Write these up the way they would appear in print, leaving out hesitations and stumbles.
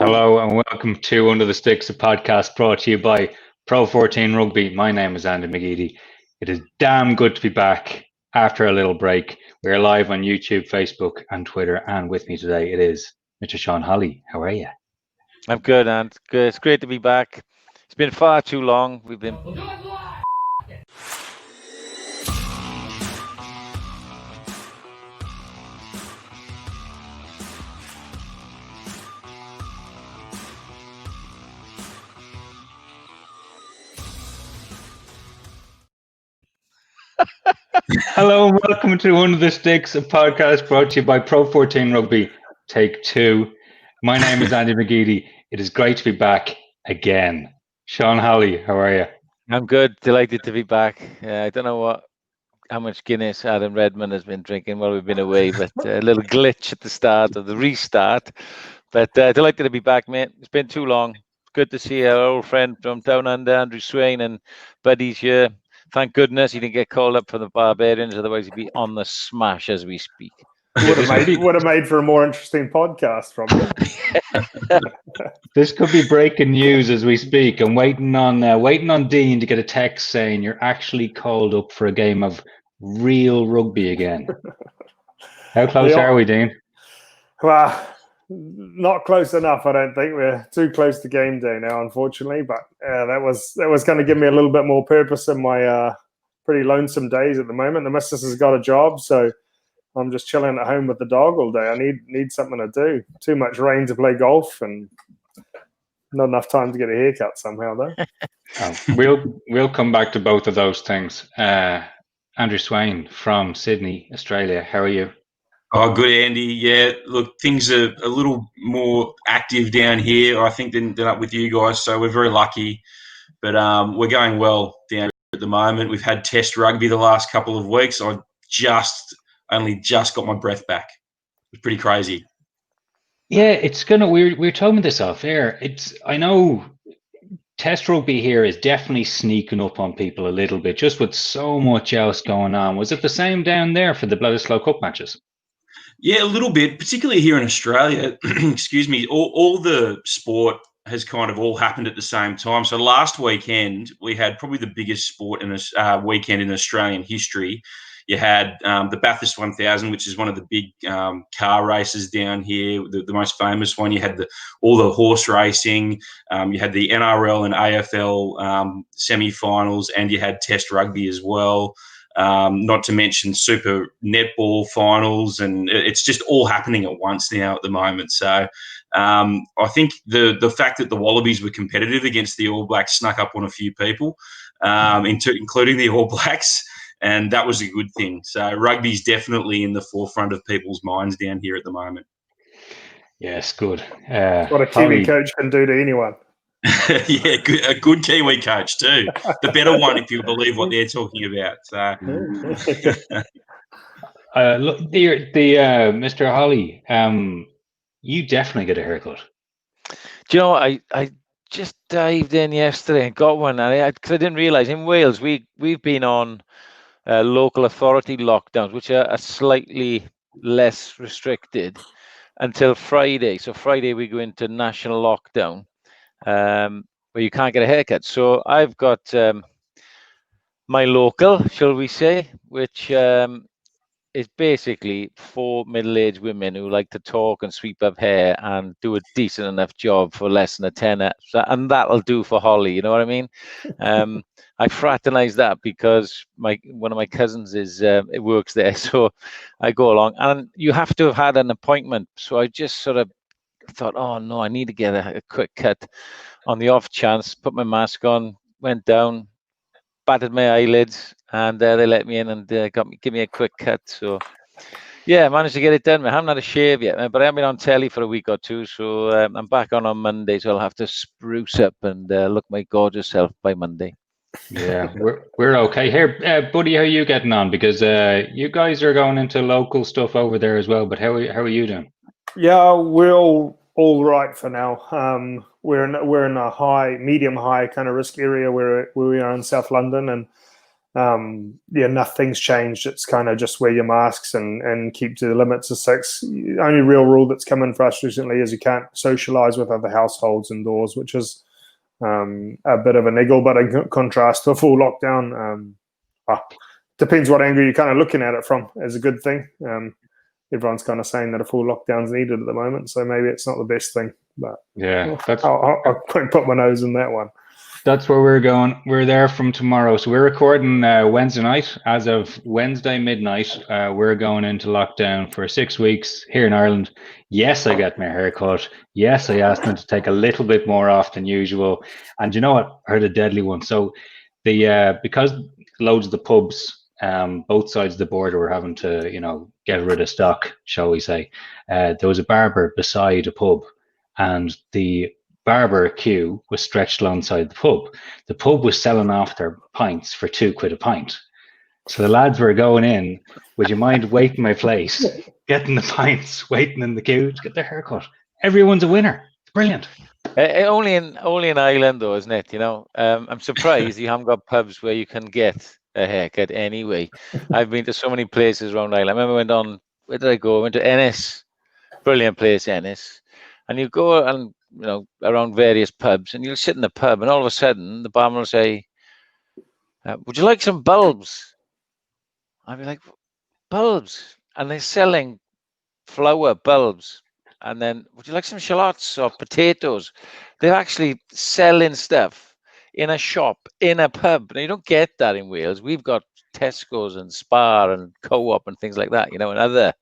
Hello and welcome to Under the Sticks, a podcast brought to you by PRO14 Rugby. My name is Andy McGeady. It is damn good to be back after a little break. We're live on YouTube, Facebook and Twitter, and with me today it is Mr. Sean Holley. How are you? I'm good, and good. It's great to be back. It's been far too long. We've been... Hello and welcome to Under the Sticks, a podcast brought to you by PRO14 Rugby. Take two. My name is Andy McGeady. It is great to be back again. Sean Holley, how are you? I'm good. Delighted to be back. I don't know how much Guinness Adam Redmond has been drinking while we've been away, but a little glitch at the start of the restart. But delighted to be back, mate. It's been too long. Good to see our old friend from down under, Andrew Swaine, and Buddy's here. Thank goodness he didn't get called up for the Barbarians, otherwise he'd be on the smash as we speak. Would have made for a more interesting podcast from you. This could be breaking news as we speak. I'm waiting on Dean to get a text saying you're actually called up for a game of real rugby again. How close are we, Dean? Well, not close enough, I don't think. We're too close to game day now, unfortunately. But that was going to give me a little bit more purpose in my pretty lonesome days at the moment. The missus has got a job, so I'm just chilling at home with the dog all day. I need something to do. Too much rain to play golf, and not enough time to get a haircut somehow, though. We'll come back to both of those things. Andrew Swaine from Sydney, Australia. How are you? Oh, good, Andy. Yeah, look, things are a little more active down here, I think, than up with you guys. So we're very lucky, but we're going well down at the moment. We've had Test rugby the last couple of weeks. I only just got my breath back. It's pretty crazy. Yeah, it's gonna. We're talking this off air. I know Test rugby here is definitely sneaking up on people a little bit, just with so much else going on. Was it the same down there for the Bledisloe Cup matches? Yeah, a little bit, particularly here in Australia. Excuse me. All the sport has kind of all happened at the same time. So last weekend we had probably the biggest sport in this weekend in Australian history. You had the Bathurst 1000, which is one of the big car races down here, the most famous one. You had all the horse racing. You had the NRL and AFL semi-finals, and you had Test rugby as well. Not to mention Super Netball finals, and it's just all happening at once now at the moment. So I think the fact that the Wallabies were competitive against the All Blacks snuck up on a few people, including the All Blacks. And that was a good thing. So rugby's definitely in the forefront of people's minds down here at the moment. Yes, good. What a Kiwi coach can do to anyone. Yeah, a good Kiwi coach too. The better one, if you believe what they're talking about. So, look, Mr. Holley, you definitely get a haircut. Do you know, I just dived in yesterday and got one, and because I didn't realise in Wales we've been on local authority lockdowns, which are slightly less restricted until Friday. So Friday we go into national lockdown, where you can't get a haircut. So I've got my local, shall we say, which is basically 4 middle-aged women who like to talk and sweep up hair and do a decent enough job for less than a tenner. And that'll do for Holley, you know what I mean? I fraternize that because one of my cousins it works there, so I go along. And you have to have had an appointment. So I just sort of thought, oh no, I need to get a quick cut on the off chance. Put my mask on, went down, battered my eyelids, and they let me in and give me a quick cut. So yeah, I managed to get it done. I haven't had a shave yet, but I've been on telly for a week or two, so I'm back on Monday, so I'll have to spruce up and look my gorgeous self by Monday. Yeah, we're okay here. Buddy, how are you getting on? Because you guys are going into local stuff over there as well, but how are you doing? Yeah, we're all right for now. We're in a medium high kind of risk area where we are in South London, and nothing's changed. It's kind of just wear your masks and keep to the limits of 6. The only real rule that's come in for us recently is you can't socialise with other households indoors, which is a bit of a niggle, but in contrast to a full lockdown, depends what angle you're kind of looking at it from, is a good thing. Everyone's kind of saying that a full lockdown's needed at the moment, so maybe it's not the best thing. But yeah, I'll put my nose in that one. That's where we're going. We're there from tomorrow. So we're recording Wednesday night. As of Wednesday midnight, we're going into lockdown for 6 weeks here in Ireland. Yes, I get my hair cut. Yes, I asked them to take a little bit more off than usual. And you know what? I heard a deadly one. So because loads of the pubs, both sides of the border were having to, get rid of stock, shall we say. There was a barber beside a pub, and the barber queue was stretched alongside the pub. The pub was selling off their pints for £2 a pint. So the lads were going in, would you mind waiting my place, getting the pints, waiting in the queue to get their haircut. Everyone's a winner. It's brilliant. Only in Ireland, though, isn't it? I'm surprised you haven't got pubs where you can get a haircut anyway. I've been to so many places around Ireland. I remember where did I go? I went to Ennis. Brilliant place, Ennis. And you go and around various pubs, and you'll sit in the pub, and all of a sudden the barman will say, would you like some bulbs? I'd be like, bulbs? And they're selling flower bulbs. And then, would you like some shallots or potatoes? They're actually selling stuff in a shop, in a pub. Now, you don't get that in Wales. We've got Tesco's and Spar and Co-op and things like that, and other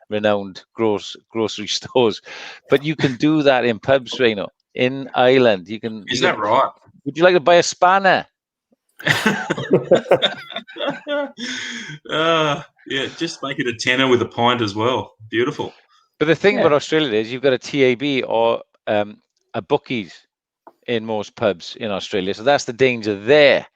renowned grocery stores, but you can do that in pubs, Reno. In Ireland, you can. Is that right? Would you like to buy a spanner? Yeah, just make it a tenner with a pint as well. Beautiful. But the thing about Australia is you've got a TAB or a bookies in most pubs in Australia, so that's the danger there.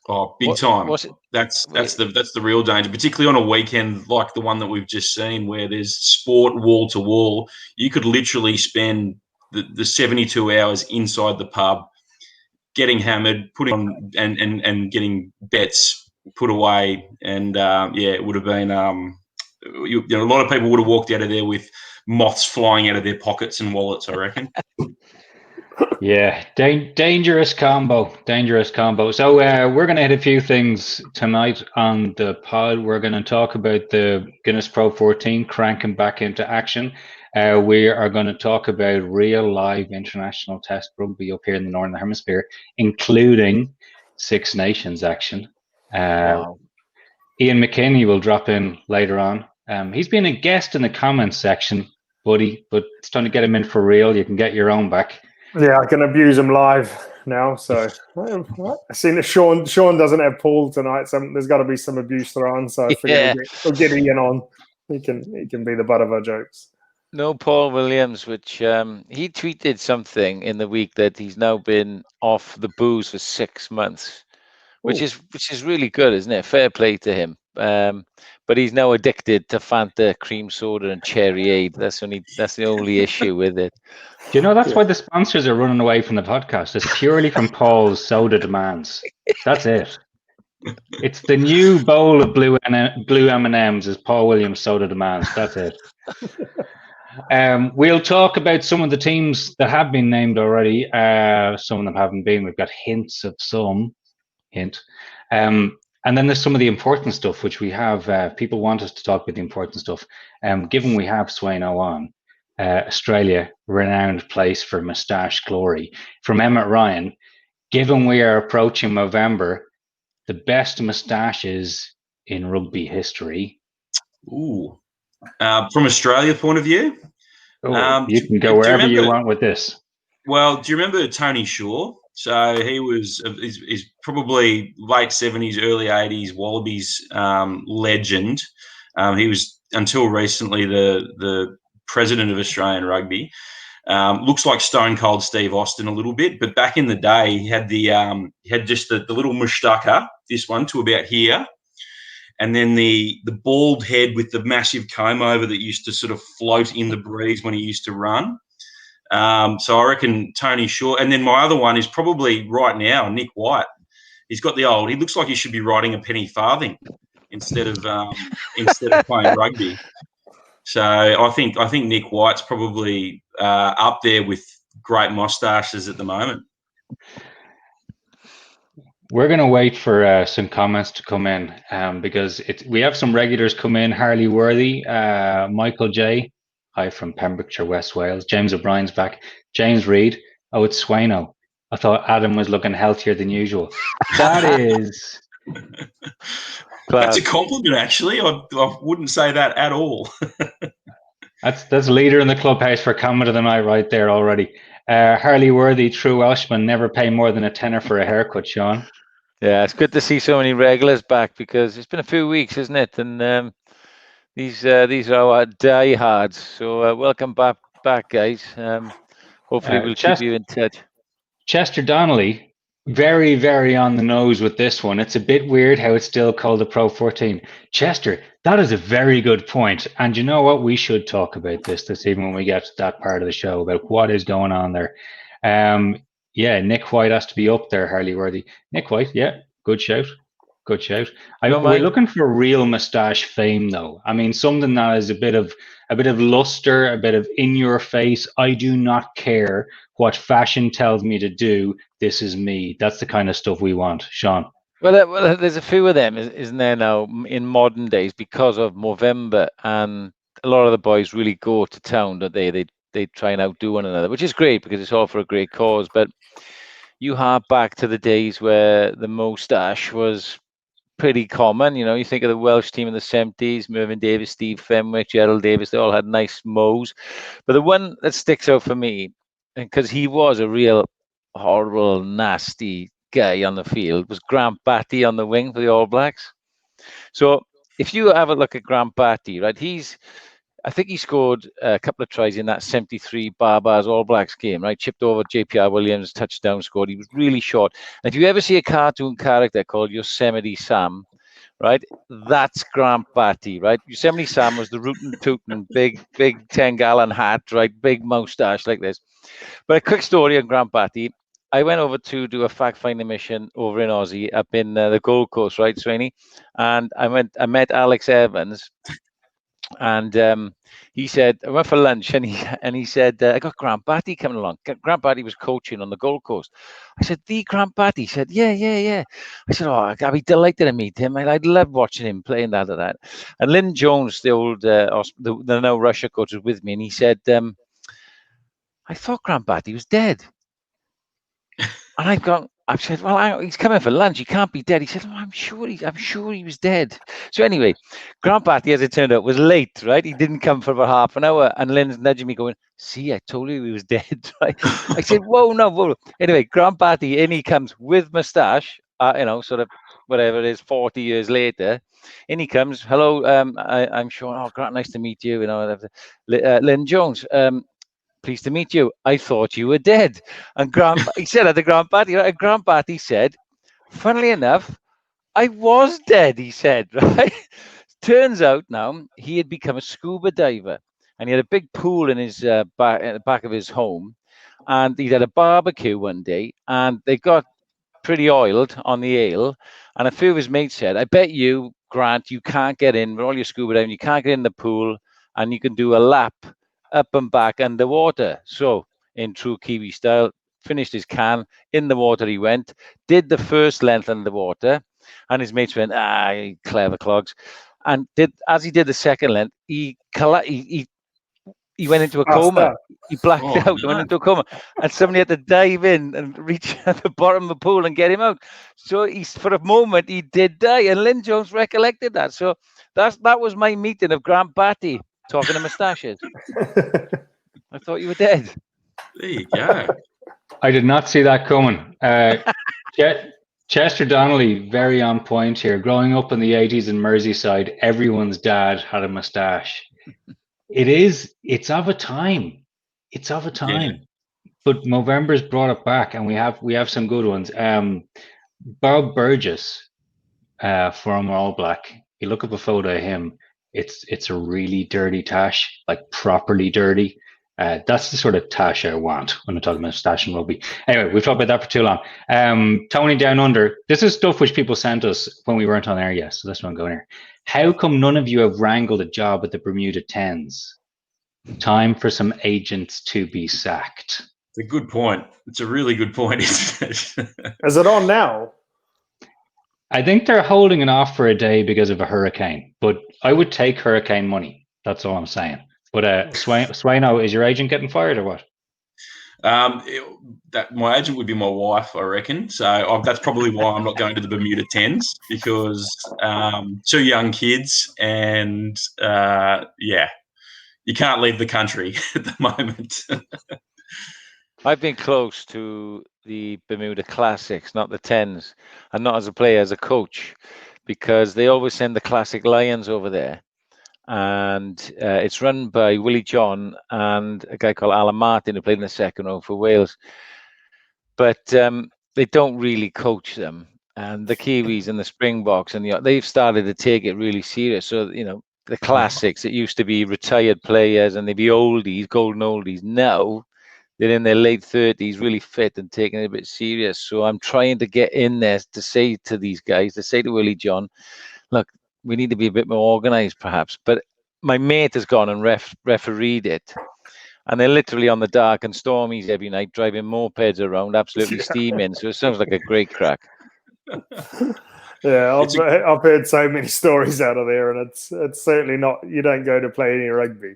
Oh, big time. That's the real danger, particularly on a weekend like the one that we've just seen, where there's sport wall to wall. You could literally spend the 72 hours inside the pub, getting hammered, putting on and getting bets put away, and it would have been a lot of people would have walked out of there with moths flying out of their pockets and wallets, I reckon. Yeah, dangerous combo. So we're going to hit a few things tonight on the pod. We're going to talk about the Guinness PRO14 cranking back into action. We are going to talk about real live international test rugby up here in the Northern Hemisphere, including Six Nations action. Wow. Ian McKinley will drop in later on. He's been a guest in the comments section, buddy, but it's time to get him in for real. You can get your own back. Yeah, I can abuse him live now. So I've seen that Sean doesn't have Paul tonight, so there's got to be some abuse thrown. So I figure we'll get Ian on. He can be the butt of our jokes. No Paul Williams, which he tweeted something in the week that he's now been off the booze for 6 months, which is really good, isn't it? Fair play to him. But he's now addicted to Fanta, cream soda, and Cherryade. That's the only issue with it. Do you know that's why the sponsors are running away from the podcast? It's purely from Paul's soda demands. That's it. It's the new bowl of blue M&Ms is Paul Williams' soda demands. That's it. We'll talk about some of the teams that have been named already. Some of them haven't been. We've got hints of some. Hint. And then there's some of the important stuff, which we have. People want us to talk about the important stuff. Given we have Swaine on, Australia, renowned place for moustache glory. From Emmett Ryan, given we are approaching November, the best moustaches in rugby history. Ooh. From Australia point of view? You can go wherever you want with this. Well, do you remember Tony Shaw? So he's probably late 70s, early 80s Wallabies legend. He was, until recently, the president of Australian Rugby. Looks like Stone Cold Steve Austin a little bit, but back in the day, he had just the little moustache, this one to about here, and then the bald head with the massive comb over that used to sort of float in the breeze when he used to run. So I reckon Tony Shaw. And then my other one is probably right now, Nick White. he's got the old. He looks like he should be riding a penny farthing instead of playing rugby. So I think Nick White's probably up there with great mustaches at the moment. We're going to wait for some comments to come in because we have some regulars come in. Harley Worthy, Michael J. Hi from Pembrokeshire, West Wales. James O'Brien's back. James Reed. Oh, it's Swaine. I thought Adam was looking healthier than usual. That is... That's a compliment, actually. I wouldn't say that at all. That's leader in the clubhouse for comment of the night right there already. Harley Worthy, true Welshman, never pay more than a tenner for a haircut, Sean. Yeah, it's good to see so many regulars back because it's been a few weeks, isn't it? And these are our diehards. So welcome back, guys. Hopefully we'll keep you in touch. Chester Donnelly, very, very on the nose with this one. It's a bit weird how it's still called the Pro14. Chester, that is a very good point. And you know what? We should talk about this evening when we get to that part of the show about what is going on there. Yeah, Nick White has to be up there, Harley Worthy. Nick White, yeah, good shout. Good shout. We're looking for real moustache fame, though. I mean, something that is a bit of luster, a bit of in your face. I do not care what fashion tells me to do. This is me. That's the kind of stuff we want, Sean. Well, there's a few of them, isn't there now in modern days because of Movember, and a lot of the boys really go to town, don't they? They try and outdo one another, which is great because it's all for a great cause. But you hark back to the days where the moustache was pretty common. You know, you think of the Welsh team in the 70s, Mervyn Davies, Steve Fenwick, Gerald Davis, they all had nice mows. But the one that sticks out for me, because he was a real horrible, nasty guy on the field, was Grant Batty on the wing for the All Blacks. So if you have a look at Grant Batty, right, I think he scored a couple of tries in that 73 Barbars All Blacks game, right? Chipped over JPR Williams, touchdown scored. He was really short. And if you ever see a cartoon character called Yosemite Sam, right, that's Grant Batty, right? Yosemite Sam was the rootin' tootin' big 10-gallon hat, right? Big moustache like this. But a quick story on Grant Batty. I went over to do a fact-finding mission over in Aussie, up in the Gold Coast, right, Swaine? And I met Alex Evans. And he said, I went for lunch, and he said, I got Grant Batty coming along. Grant Batty was coaching on the Gold Coast. I said, the Grant Batty? He said, yeah. I said, oh, I'd be delighted to meet him. I'd love watching him playing that or that. And Lynn Jones, the old, the now Russia coach, was with me, and he said, I thought Grant Batty was dead. And I said, well, he's coming for lunch. He can't be dead. He said, oh, I'm sure he was dead. So anyway, Grant Batty, as it turned out, was late, right? He didn't come for about half an hour. And Lynn's nudging me going, see, I told you he was dead, right? I said, whoa. Anyway, Grant Batty, in he comes with moustache, sort of whatever it is, 40 years later. In he comes, hello, I'm Sean. Oh, Grant, nice to meet you. Lynn Jones. Pleased to meet you. I thought you were dead. And he said at the Grant Batty, right? Grant Batty said, funnily enough, I was dead, he said, right? Turns out now he had become a scuba diver, and he had a big pool in his back of his home, and he'd had a barbecue one day, and they got pretty oiled on the ale, and a few of his mates said, I bet you, Grant, you can't get in with all your scuba diving, you can't get in the pool, and you can do a lap up and back underwater. So in true Kiwi style, finished his can, in the water he went, did the first length underwater, and his mates went, clever clogs, and as he did the second length, he went into a coma. He blacked out, went into a coma, and somebody had to dive in and reach at the bottom of the pool and get him out. So for a moment he did die, and Lynn Jones recollected that. So that was my meeting of Grant Batty. Talking to moustaches. I thought you were dead. There you go. I did not see that coming. Chester Donnelly, very on point here. Growing up in the 80s in Merseyside, everyone's dad had a moustache. It's of a time. It's of a time. Yeah. But Movember's brought it back, and we have some good ones. Bob Burgess, former All Black. You look up a photo of him. It's a really dirty tash, like properly dirty. That's the sort of tash I want when I'm talking about stash and rugby. Anyway, we've talked about that for too long. Tony Down Under, this is stuff which people sent us when we weren't on air yet, so that's what I'm going here. How come none of you have wrangled a job at the Bermuda Tens? Time for some agents to be sacked. It's a good point. It's a really good point, isn't it? Is it on now? I think they're holding it off for a day because of a hurricane, but I would take hurricane money. That's all I'm saying. But Swaine, is your agent getting fired or what? My agent would be my wife, I reckon. So that's probably why I'm not going to the Bermuda Tens, because 2 young kids and you can't leave the country at the moment. I've been close to the Bermuda Classics, not the Tens, and not as a player, as a coach, because they always send the Classic Lions over there. And it's run by Willie John and a guy called Alan Martin, who played in the second row for Wales. But they don't really coach them. And the Kiwis and the Springboks, and they've started to take it really serious. So, the Classics, it used to be retired players and they'd be oldies, golden oldies. Now they're in their late 30s, really fit and taking it a bit serious. So I'm trying to get in there to say to these guys, to say to Willie John, look, we need to be a bit more organised, perhaps. But my mate has gone and refereed it. And they're literally on the dark and stormies every night, driving mopeds around, absolutely steaming. So it sounds like a great crack. Yeah, I've heard so many stories out of there, and it's certainly not, you don't go to play any rugby.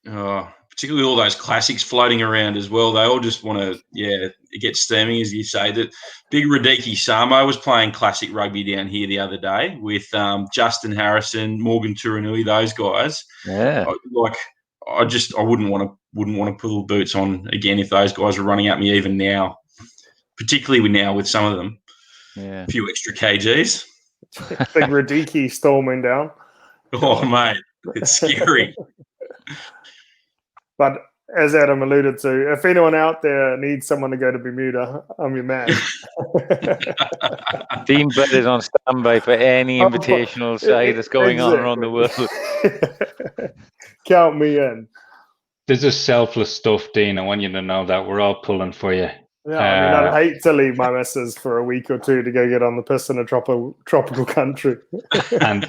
Oh, particularly all those classics floating around as well. They all just want to, get steaming, as you say. That big Radiki Samo was playing classic rugby down here the other day with Justin Harrison, Morgan Turanui, those guys. Yeah, I wouldn't want to pull boots on again if those guys were running at me even now, particularly now with some of them. Yeah, a few extra kgs. Big Radiki storming down. Oh, mate, it's scary. But as Adam alluded to, if anyone out there needs someone to go to Bermuda, I'm your man. Dean Budd is on standby for any invitational side that's going on around the world. Count me in. This is selfless stuff, Dean. I want you to know that we're all pulling for you. Yeah, I mean, I'd hate to leave my missus for a week or two to go get on the piss in a tropical country. And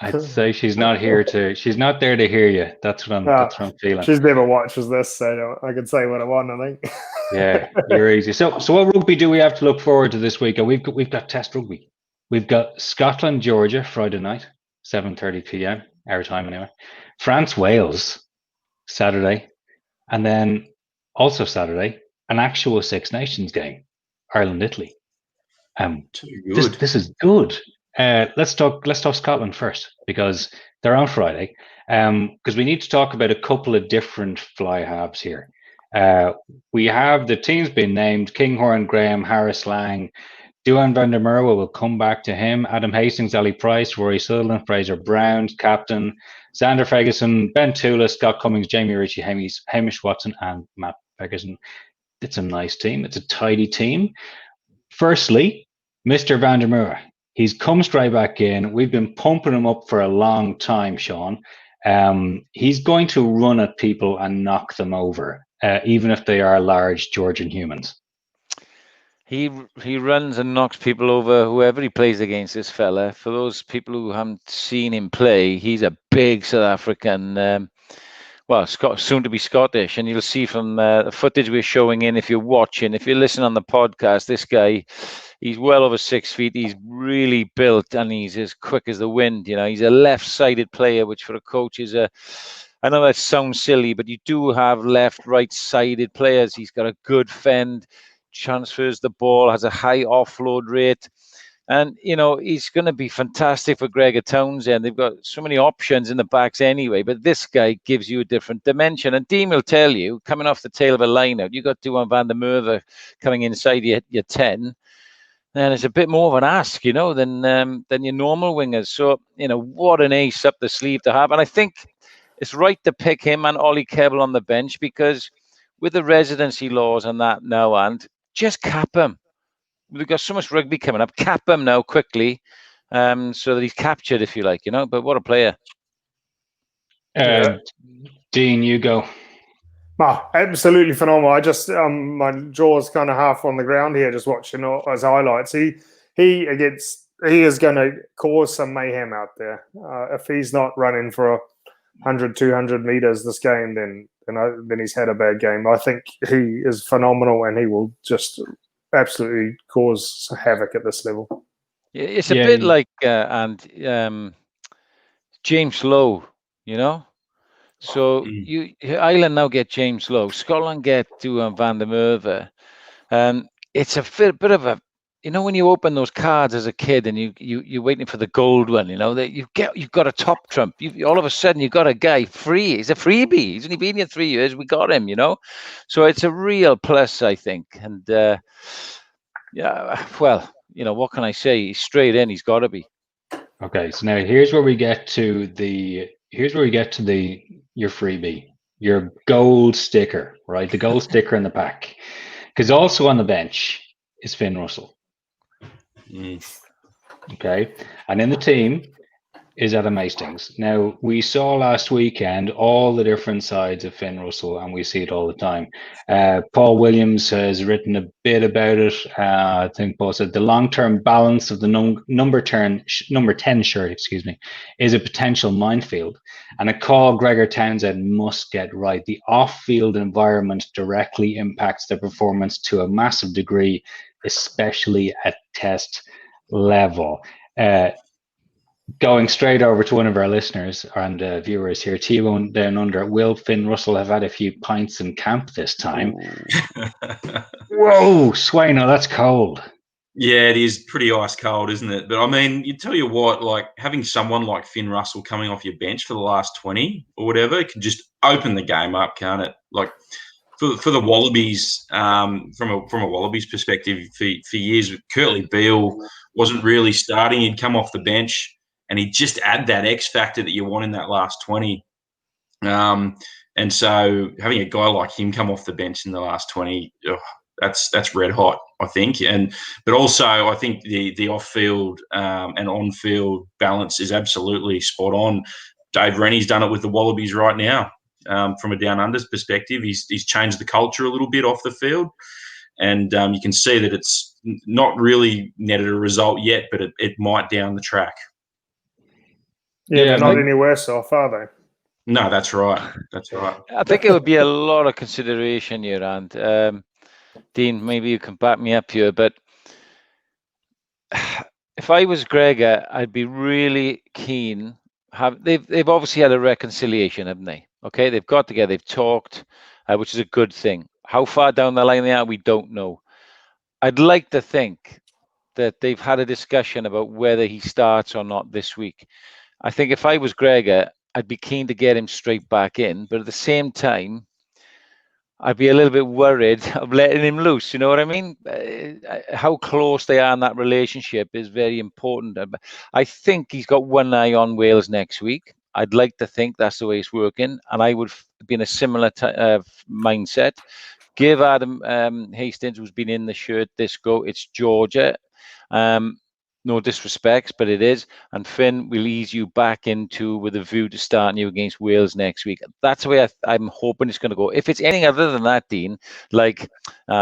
I'd say she's not there to hear you. That's what I'm feeling. She's never watches this, so I can say what I want, I think. Yeah, you're easy. So what rugby do we have to look forward to this week? We've got Test rugby. We've got Scotland, Georgia, Friday night, 7:30 p.m. our time anyway. France, Wales, Saturday, and then also Saturday, an actual Six Nations game, Ireland, Italy. This is good. Let's talk Scotland first, because they're on Friday. Because we need to talk about a couple of different fly halves here. We have the teams being named: Kinghorn, Graham, Harris, Lang. Duan van der Merwe will come back to him. Adam Hastings, Ali Price, Rory Sutherland, Fraser Brown, captain. Xander Ferguson, Ben Tula, Scott Cummings, Jamie Ritchie, Hamish Watson, and Matt Ferguson. It's a nice team. It's a tidy team. Firstly, Mr. van der Merwe. He's come straight back in. We've been pumping him up for a long time, Sean. He's going to run at people and knock them over, even if they are large Georgian humans. He runs and knocks people over, whoever he plays against, this fella. For those people who haven't seen him play, he's a big South African, soon to be Scottish. And you'll see from the footage we're showing if you're listening on the podcast, this guy, he's well over 6 feet. He's really built and he's as quick as the wind. He's a left-sided player, which for a coach is I know that sounds silly, but you do have left, right-sided players. He's got a good fend, transfers the ball, has a high offload rate. And, he's going to be fantastic for Gregor Townsend. They've got so many options in the backs anyway, but this guy gives you a different dimension. And Dean will tell you, coming off the tail of a line-out, you got Duan van der Merwe coming inside your 10. And it's a bit more of an ask, than your normal wingers. So, what an ace up the sleeve to have. And I think it's right to pick him and Ollie Kebble on the bench, because with the residency laws and that now, and just cap him. We've got so much rugby coming up. Cap him now quickly, so that he's captured, if you like, But what a player. Dean, you go. Absolutely phenomenal. I just my jaw's kind of half on the ground here, just watching all his highlights. He is going to cause some mayhem out there. If he's not running for 100, 200 meters this game, then he's had a bad game. I think he is phenomenal, and he will just absolutely cause havoc at this level. It's a bit like James Lowe, you know. So Ireland now get James Lowe, Scotland get to Van der Merwe. It's a bit of a, you know, when you open those cards as a kid and you're waiting for the gold one, you know, that you've got a top trump. All of a sudden you've got a guy free. He's a freebie. He's only been here 3 years. We got him, you know. So it's a real plus, I think. And yeah, well, you know, what can I say? He's straight in. He's got to be. Okay, so now here's where we get to your freebie, your gold sticker, right? The gold sticker in the pack. Because also on the bench is Finn Russell. Okay, and in the team is Adam Hastings. Now, we saw last weekend all the different sides of Finn Russell, and we see it all the time. Paul Williams has written a bit about it. I think Paul said the long-term balance of the number 10 shirt, is a potential minefield, and a call Gregor Townsend must get right. The off-field environment directly impacts their performance to a massive degree, especially at test level. Going straight over to one of our listeners and viewers here, T-Bone Down Under, will Finn Russell have had a few pints in camp this time? Whoa, Swaine, that's cold. Yeah, it is pretty ice cold, isn't it? But I mean, you tell you what, like having someone like Finn Russell coming off your bench for the last 20 or whatever, it can just open the game up, can't it? Like for the Wallabies, from a Wallabies perspective, for years, Curtly Beale wasn't really starting. He'd come off the bench, and he'd just add that X factor that you want in that last 20. And so having a guy like him come off the bench in the last 20, that's red hot, I think. But also, I think the off-field and on-field balance is absolutely spot on. Dave Rennie's done it with the Wallabies right now. From a Down Unders perspective, he's changed the culture a little bit off the field. And you can see that it's not really netted a result yet, but it might down the track. Yeah, they're not any worse off, are they? No, that's right. That's right. I think it would be a lot of consideration here, and Dean, maybe you can back me up here, but if I was Gregor, I'd be really keen. They've obviously had a reconciliation, haven't they? Okay, they've got together, they've talked, which is a good thing. How far down the line they are, we don't know. I'd like to think that they've had a discussion about whether he starts or not this week. I think if I was Gregor, I'd be keen to get him straight back in, but at the same time, I'd be a little bit worried of letting him loose. You know what I mean? How close they are in that relationship is very important. I think he's got one eye on Wales next week. I'd like to think that's the way it's working, and I would be in a similar mindset. Give Adam Hastings, who's been in the shirt, this go. It's Georgia. No disrespects, but it is. And Finn will ease you back into with a view to starting you against Wales next week. That's the way I'm hoping it's going to go. If it's anything other than that, Dean, like,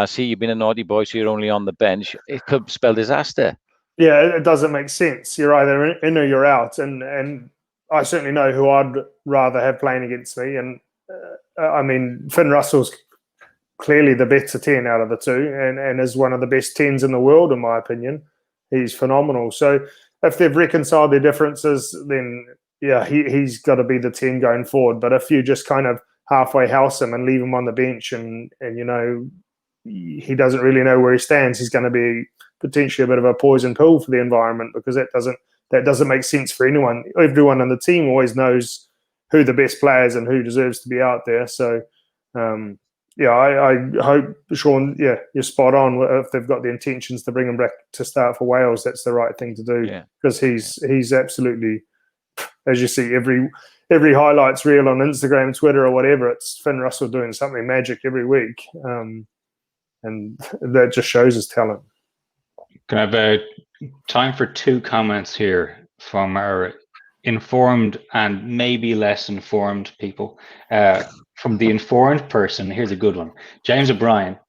see, you've been a naughty boy, so you're only on the bench, it could spell disaster. Yeah, it doesn't make sense. You're either in or you're out. And I certainly know who I'd rather have playing against me. And, I mean, Finn Russell's clearly the better 10 out of the two and is one of the best 10s in the world, in my opinion. He's phenomenal. So if they've reconciled their differences, then, yeah, he's got to be the 10 going forward. But if you just kind of halfway house him and leave him on the bench and you know, he doesn't really know where he stands, he's going to be potentially a bit of a poison pill for the environment, because that doesn't make sense for anyone. Everyone on the team always knows who the best players and who deserves to be out there. So, yeah, I hope, Sean, yeah, you're spot on. If they've got the intentions to bring him back to start for Wales, that's the right thing to do, because he's absolutely, as you see, every highlights reel on Instagram, Twitter, or whatever, it's Finn Russell doing something magic every week, and that just shows his talent. Can I have time for two comments here from our informed and maybe less informed people. From the informed person, here's a good one. James O'Brien,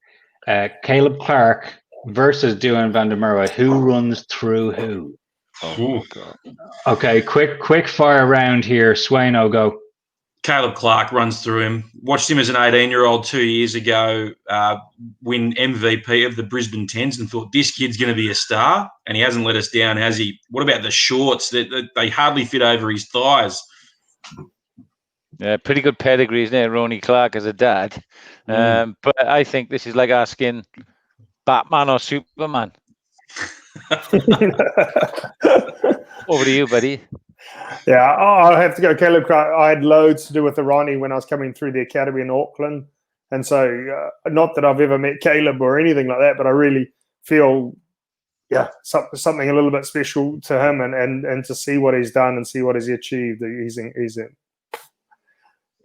Caleb Clark versus Duan van der Merwe. Who runs through who? Oh, God. Okay, quick fire round here. Swaine, I'll go. Caleb Clark runs through him. Watched him as an 18-year-old 2 years ago win MVP of the Brisbane Tens and thought this kid's going to be a star, and he hasn't let us down, has he? What about the shorts? They hardly fit over his thighs. Yeah, pretty good pedigree, isn't it? Ronnie Clark as a dad. But I think this is like asking Batman or Superman. Over to you, buddy. Yeah, I'll have to go Caleb Clark. I had loads to do with the Ronnie when I was coming through the academy in Auckland. And so not that I've ever met Caleb or anything like that, but I really feel, something a little bit special to him and to see what he's done and see what he's achieved.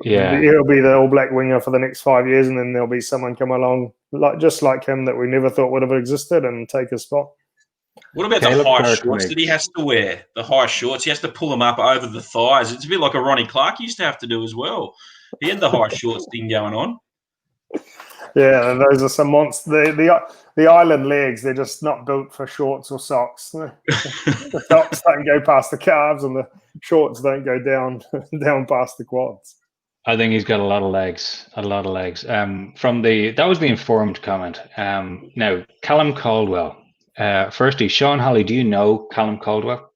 He'll be the All Black winger for the next 5 years, and then there'll be someone come along just like him that we never thought would have existed and take his spot. What about the high shorts that he has to wear? The high shorts, he has to pull them up over the thighs. It's a bit like a Ronnie Clark used to have to do as well. He had the high shorts thing going on. Yeah, those are some monsters. The island legs, they're just not built for shorts or socks. The socks don't go past the calves and the shorts don't go down past the quads. I think he's got a lot of legs. That was the informed comment. Now, Callum Caldwell. Firstly, Sean Holley, do you know Callum Caldwell?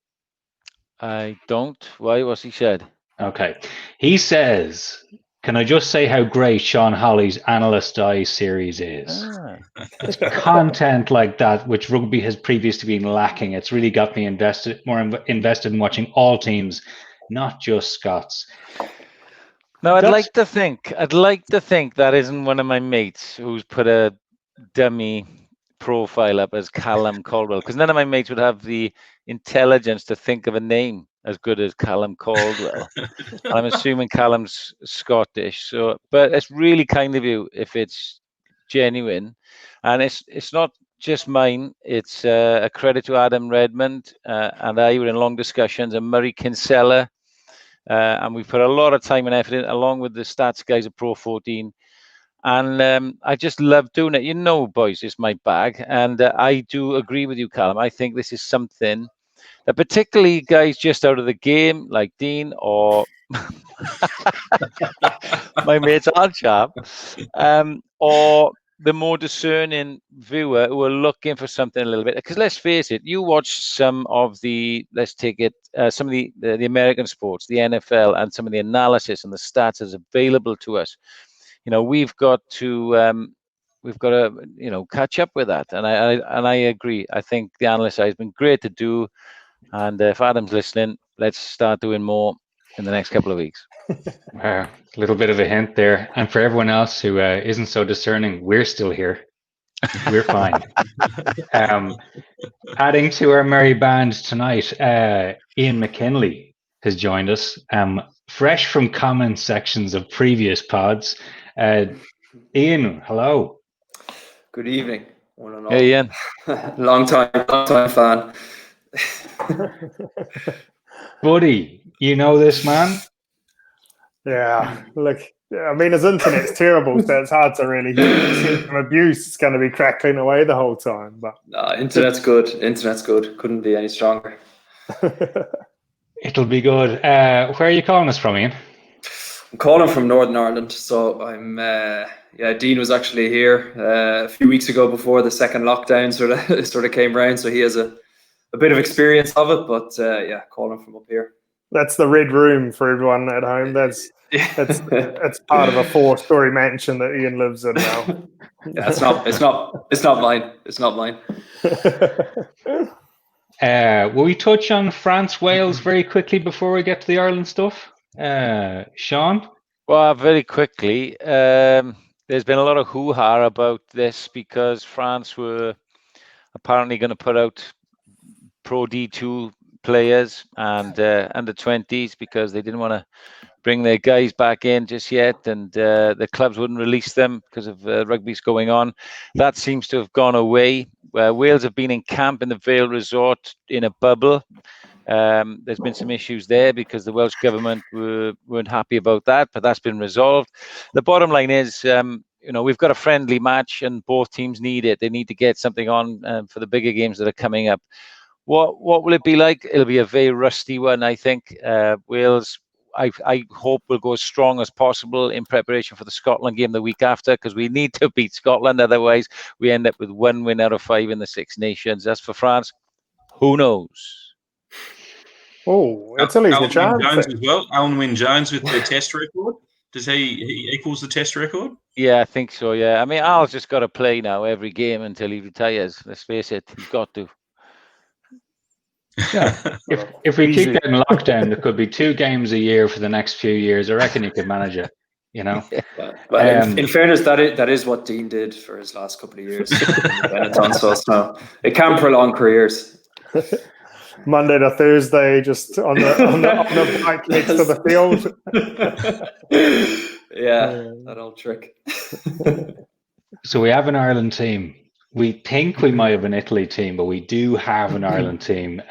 I don't. Why? What's he said? Okay. He says, can I just say how great Sean Holley's Analyst Eye series is? It's content like that, which rugby has previously been lacking. It's really got me more invested in watching all teams, not just Scots. No, I'd like to think that isn't one of my mates who's put a dummy profile up as Callum Caldwell, because none of my mates would have the intelligence to think of a name as good as Callum Caldwell. I'm assuming Callum's Scottish, but it's really kind of you if it's genuine, and it's not just mine. It's a credit to Adam Redmond and I were in long discussions, and Murray Kinsella. And we put a lot of time and effort in, along with the stats guys at Pro14. And I just love doing it. You know, boys, it's my bag. And I do agree with you, Callum. I think this is something that particularly guys just out of the game, like Dean or my mates Archab, or the more discerning viewer who are looking for something a little bit. Because let's face it, you watch some of the, some of the American sports, the NFL, and some of the analysis and the stats is available to us. You know, we've got to catch up with that. And I agree. I think the analyst side has been great to do. And if Adam's listening, let's start doing more in the next couple of weeks. A little bit of a hint there. And for everyone else who isn't so discerning, we're still here. We're fine. Adding to our merry band tonight, Ian McKinley has joined us, fresh from comment sections of previous pods. Ian, hello. Good evening, one and all. Hey, Ian. long time fan. Buddy, you know this man? Yeah, look, I mean, his internet's terrible, so it's hard to really see some abuse. It's going to be crackling away the whole time. But no, internet's good. Couldn't be any stronger. It'll be good. Where are you calling us from, Ian? I'm calling from Northern Ireland. So I'm, Dean was actually here a few weeks ago before the second lockdown sort of came around. So he has a bit of experience of it, but calling from up here. That's the red room for everyone at home. That's part of a 4-story mansion that Ian lives in now. Yeah, it's not mine. It's not mine. Will we touch on France, Wales very quickly before we get to the Ireland stuff? Sean? Well, very quickly. There's been a lot of hoo-ha about this because France were apparently going to put out Pro D2 players and under 20s because they didn't want to bring their guys back in just yet, and the clubs wouldn't release them because of rugby's going on. That seems to have gone away. Wales have been in camp in the Vale Resort in a bubble There's been some issues there because the Welsh government weren't happy about that, but that's been resolved. The bottom line is, we've got a friendly match and both teams need it. They need to get something on for the bigger games that are coming up. What will it be like? It'll be a very rusty one, I think. Wales, I hope, will go as strong as possible in preparation for the Scotland game the week after, because we need to beat Scotland. Otherwise, we end up with 1 win out of 5 in the Six Nations. As for France, who knows? Oh, Italy's a chance. Jones as well. Alan Wynne-Jones with the Test record. Does he equals the Test record? Yeah, I think so. Yeah, I mean, Al's just got to play now every game until he retires. Let's face it, he's got to. Yeah, if we keep getting locked down, there could be 2 games a year for the next few years. I reckon you could manage it. Well, in fairness, that is what Dean did for his last couple of years. So it can prolong careers. Monday to Thursday, just on the bike next to the field. Yeah, that old trick. So we have an Ireland team. We think we might have an Italy team, but we do have an Ireland team.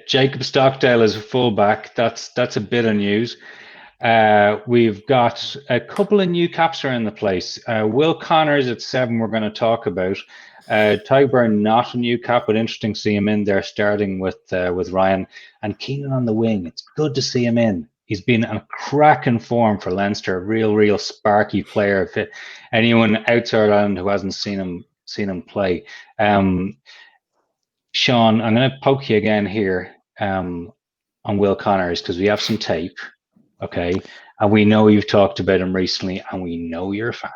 Jacob Stockdale is a fullback. That's a bit of news. We've got a couple of new caps around the place. Will Connors at 7 we're going to talk about. Tyburn, not a new cap, but interesting to see him in there starting with Ryan. And Keenan on the wing. It's good to see him in. He's been in a cracking form for Leinster, a real sparky player. If anyone outside Ireland who hasn't seen him play. Sean, I'm going to poke you again here on Will Connors because we have some tape, okay? And we know you've talked about him recently, and we know you're a fan.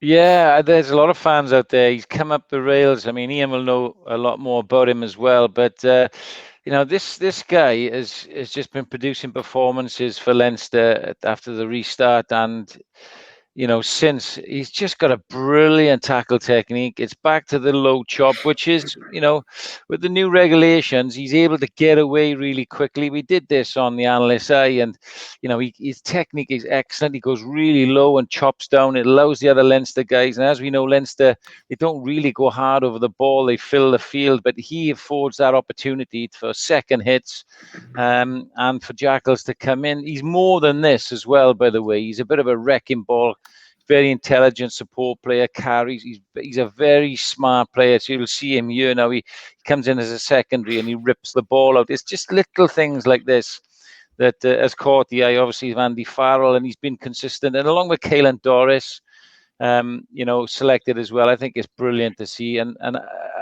Yeah, there's a lot of fans out there. He's come up the rails. I mean, Ian will know a lot more about him as well. But this guy has just been producing performances for Leinster after the restart, and since he's just got a brilliant tackle technique. It's back to the low chop, which is, with the new regulations, he's able to get away really quickly. We did this on the Analyst's Eye, and, his technique is excellent. He goes really low and chops down. It allows the other Leinster guys. And as we know, Leinster, they don't really go hard over the ball. They fill the field, but he affords that opportunity for second hits and for Jackals to come in. He's more than this as well, by the way. He's a bit of a wrecking ball. Very intelligent support player, carries. He's a very smart player. So you'll see him here now. He comes in as a secondary and he rips the ball out. It's just little things like this that has caught the eye, obviously, of Andy Farrell, and he's been consistent. And along with Caelan Doris, selected as well. I think it's brilliant to see. And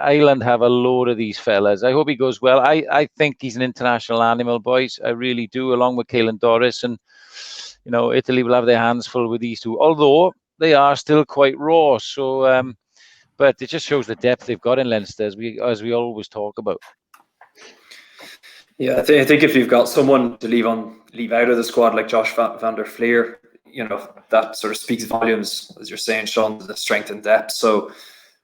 Ireland have a load of these fellas. I hope he goes well. I think he's an international animal, boys. I really do, along with Caelan Doris. And Italy will have their hands full with these two, although they are still quite raw. So, but it just shows the depth they've got in Leinster, as we always talk about. Yeah, I think if you've got someone to leave out of the squad like Josh van der Fleer, that sort of speaks volumes, as you're saying, Sean, the strength and depth. So,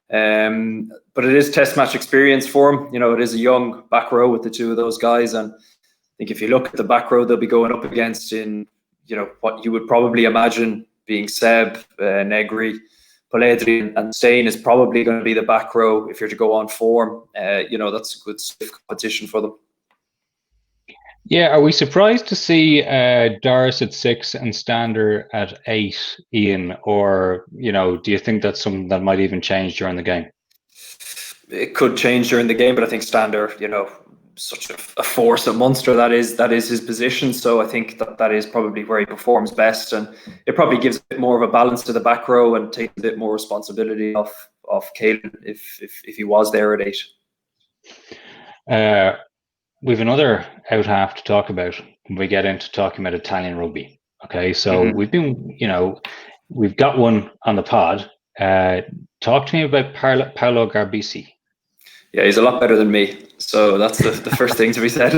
but it is test match experience for him. It is a young back row with the two of those guys, and I think if you look at the back row they'll be going up against in what you would probably imagine being Seb, Negri, Polledri and Swaine is probably going to be the back row if you're to go on form. That's a good competition for them. Yeah, are we surprised to see Doris at 6 and Stander at 8, Ian? Or, do you think that's something that might even change during the game? It could change during the game, but I think Stander, such a force at Munster, that is his position. So I think that is probably where he performs best, and it probably gives a bit more of a balance to the back row and takes a bit more responsibility off Caelan if he was there at 8. We've another out half to talk about when we get into talking about Italian rugby. Okay, so we've got one on the pod. Talk to me about Paolo Garbisi. Yeah, he's a lot better than me. So that's the first thing to be said.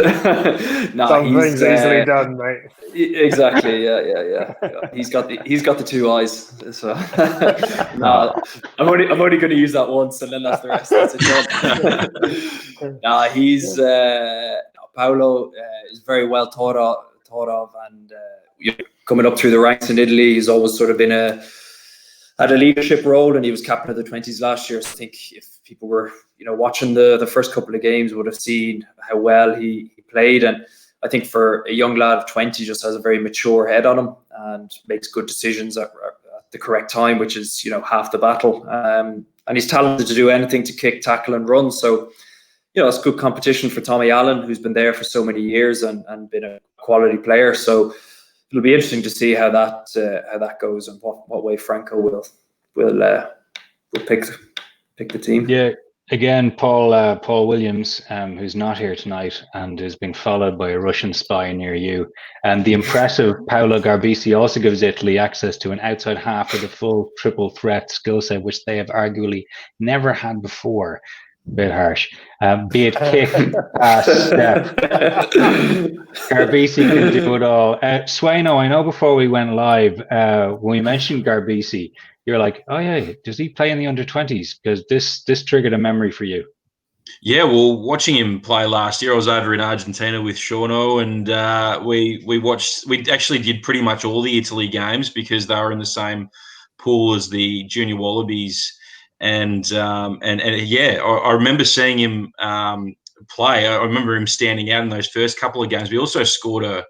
Some things easily done, mate. Exactly. Yeah. He's got the 2 eyes. So I'm only going to use that once, and then that's the rest. That's it. He's Paolo is very well thought of, and coming up through the ranks in Italy, he's always sort of been had a leadership role, and he was captain of the 20s last year. So I think people were, watching the first couple of games would have seen how well he played. And I think for a young lad of 20, just has a very mature head on him and makes good decisions at the correct time, which is, half the battle. And he's talented to do anything to kick, tackle and run. So, it's good competition for Tommy Allen, who's been there for so many years and been a quality player. So it'll be interesting to see how that goes and what way Franco will pick the team. Yeah, again, Paul Williams, who's not here tonight and is being followed by a Russian spy near you. And the impressive Paolo Garbisi also gives Italy access to an outside half with a full triple threat skill set, which they have arguably never had before. Bit harsh. Be it kick, pass, step. Garbisi can do it all. Swaine, I know before we went live, when we mentioned Garbisi, you're like, oh yeah, does he play in the under-20s? Because this triggered a memory for you. Yeah, well, watching him play last year, I was over in Argentina with Shauno, and we actually did pretty much all the Italy games because they were in the same pool as the Junior Wallabies. And yeah, I remember seeing him play. I remember him standing out in those first couple of games. We also scored a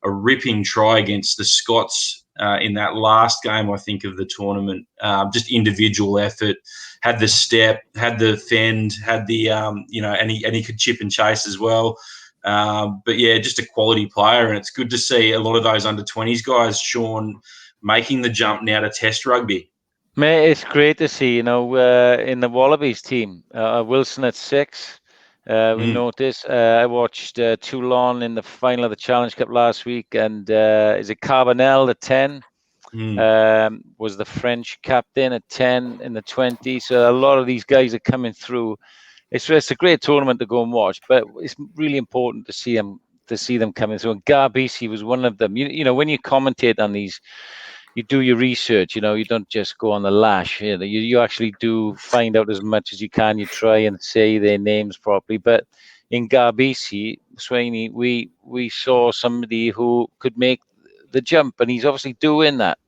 ripping try against the Scots in that last game, I think, of the tournament. Just individual effort, had the step, had the fend, had the and he could chip and chase as well. But yeah, just a quality player, and it's good to see a lot of those under-20s guys, Sean, making the jump now to Test rugby. Mate, it's great to see, in the Wallabies team, Wilson at 6. We noticed. I watched Toulon in the final of the Challenge Cup last week, and is it Carbonell at 10? Was the French captain at 10 in the 20? So a lot of these guys are coming through. It's a great tournament to go and watch, but it's really important to see them coming through. And Garbisi was one of them. When you commentate on these, you do your research, you don't just go on the lash. You actually do find out as much as you can. You try and say their names properly. But in Garbisi, Swaine, we saw somebody who could make the jump, and he's obviously doing that,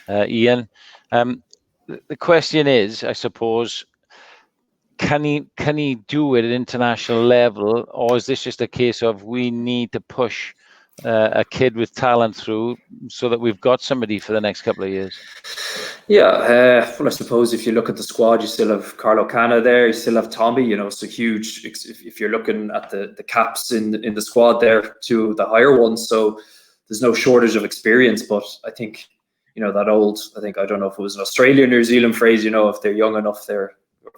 Ian. The question is, I suppose, can he do it at international level, or is this just a case of we need to push a kid with talent through so that we've got somebody for the next couple of years? Yeah, well, I suppose if you look at the squad, you still have Carlo Cana there, you still have Tommy, it's a huge, if you're looking at the caps in the squad there, two of the higher ones, so there's no shortage of experience. But I think, that old, I don't know if it was an Australian New Zealand phrase, if they're young enough, if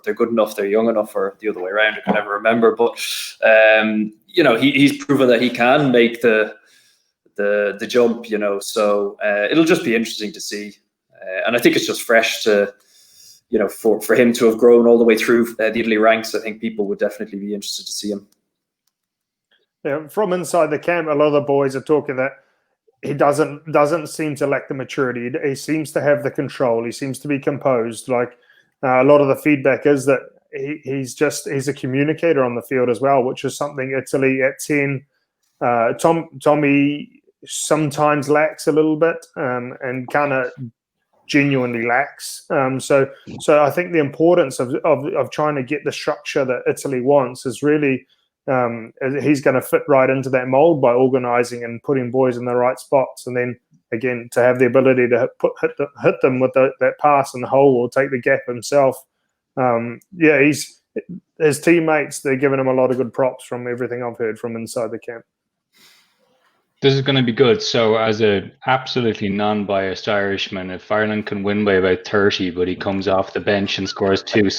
they're good enough, they're young enough, or the other way around, I can never remember. But, he's proven that he can make the jump, so it'll just be interesting to see. And I think it's just fresh to, for him to have grown all the way through the Italy ranks. I think people would definitely be interested to see him. Yeah, from inside the camp, a lot of the boys are talking that he doesn't seem to lack the maturity. He seems to have the control. He seems to be composed. Like a lot of the feedback is that he's a communicator on the field as well, which is something Italy at 10. Tommy sometimes lacks a little bit, and kind of genuinely lacks. So I think the importance of trying to get the structure that Italy wants is really he's going to fit right into that mold by organising and putting boys in the right spots, and then again to have the ability to hit them with that pass in the hole or take the gap himself. His teammates, they're giving him a lot of good props from everything I've heard from inside the camp. This is going to be good. So as an absolutely non-biased Irishman, if Ireland can win by about 30, but he comes off the bench and scores 2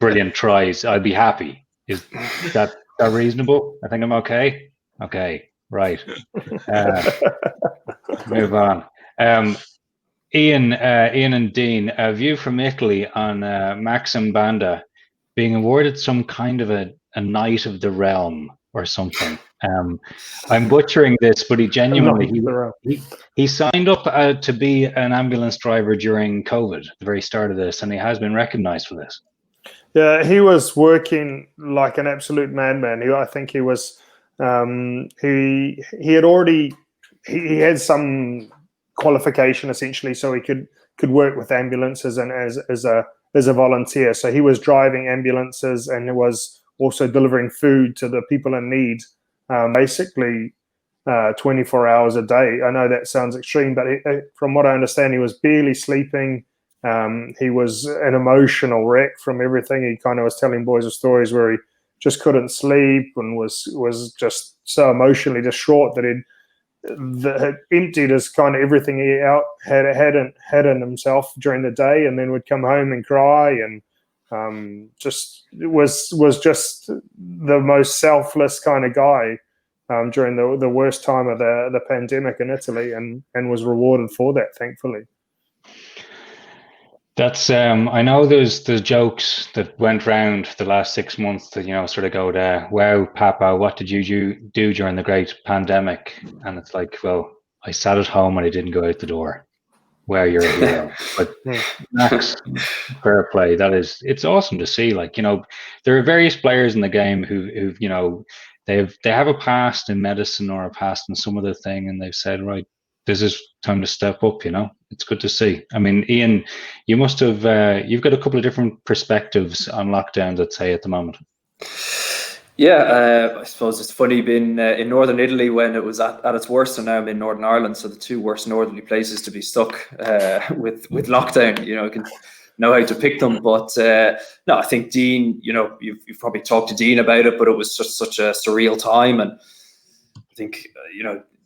brilliant tries, I'll be happy. Is that reasonable? I think I'm okay. Okay, right. Move on. Ian and Dean, a view from Italy on Maxim Mbanda being awarded some kind of a Knight of the Realm or something. I'm butchering this, but he genuinely he signed up to be an ambulance driver during COVID, at the very start of this, and he has been recognized for this. Yeah, he was working like an absolute madman. I think he was he had some qualification essentially, so he could work with ambulances and as as a volunteer. So he was driving ambulances and was also delivering food to the people in need, basically 24 hours a day. I know that sounds extreme, but from what I understand, he was barely sleeping. He was an emotional wreck from everything. He kind of was telling boys of stories where he just couldn't sleep and was just so emotionally distraught that had emptied his kind of everything he had in himself during the day, and then would come home and cry, and just was just the most selfless kind of guy during the worst time of the pandemic in Italy, and was rewarded for that, thankfully. That's I know there's jokes that went round the last 6 months that, sort of go there, wow, Papa, what did you do during the great pandemic? And it's like, well, I sat at home and I didn't go out the door. Wow, you're a hero. But Max, fair play. It's awesome to see. Like, there are various players in the game who they have a past in medicine or a past in some other thing, and they've said, right, this is time to step up. It's good to see. I mean, Ian, you must have you've got a couple of different perspectives on lockdown, I'd say, at the moment. Yeah, I suppose it's funny being in northern Italy when it was at its worst, and now I'm in Northern Ireland, so the two worst northerly places to be stuck with lockdown. You can know how to pick them, but no, I think Dean. You've probably talked to Dean about it, but it was just such a surreal time, and I think